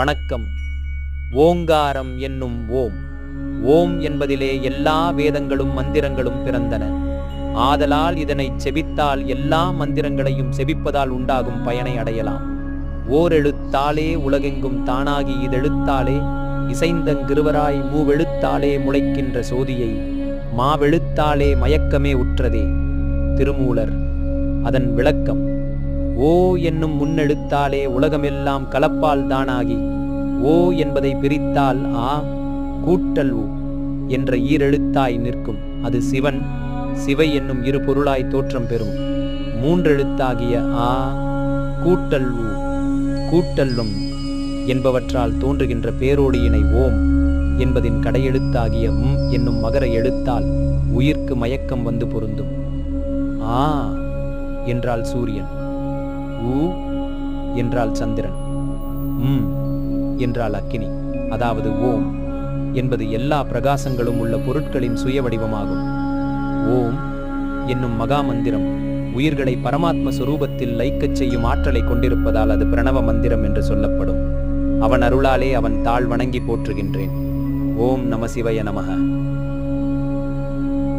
வணக்கம். ஓங்காரம் என்னும் ஓம். ஓம் என்பதிலே எல்லா வேதங்களும் மந்திரங்களும் பிறந்தன. ஆதலால் இதனைச் செபித்தால் எல்லா மந்திரங்களையும் செபிப்பதால் உண்டாகும் பயனை அடையலாம். ஓரெழுத்தாலே உலகெங்கும் தானாகி இதெழுத்தாலே இசைந்தங்கிருவராய் மூவெழுத்தாலே முளைக்கின்ற சோதியை மாவெழுத்தாலே மயக்கமே உற்றதே. திருமூலர். அதன் விளக்கம்: ஓ என்னும் முன்னெழுத்தாலே உலகமெல்லாம் கலப்பால் தானாகி, ஓ என்பதை பிரித்தால் ஆ கூட்டல் உ என்ற ஈரெழுத்தாய் நிற்கும். அது சிவன், சிவை என்னும் இரு பொருளாய் தோற்றம் பெறும். மூன்றெழுத்தாகிய ஆ கூட்டல் உ கூட்டல்லும் என்பவற்றால் தோன்றுகின்ற பேரோடியினை ஓம் என்பதின் கடையெழுத்தாகிய என்னும் மகர எழுத்தால் உயிர்க்கு மயக்கம் வந்து பொருந்தும். ஆ என்றால் சூரியன், ஊ என்றால் சந்திரன், என்றால் அக்கினி. அதாவது ஓம் என்பது எல்லா பிரகாசங்களும் உள்ள பொருட்களின் சுய வடிவமாகும். ஓம் என்னும் மகா மந்திரம் உயிர்களை பரமாத்ம சொரூபத்தில் லயிக்கச் செய்யும் ஆற்றலை கொண்டிருப்பதால் அது பிரணவ மந்திரம் என்று சொல்லப்படும். அவன் அருளாலே அவன் தாழ் வணங்கி போற்றுகின்றேன். ஓம் நம சிவய நமக.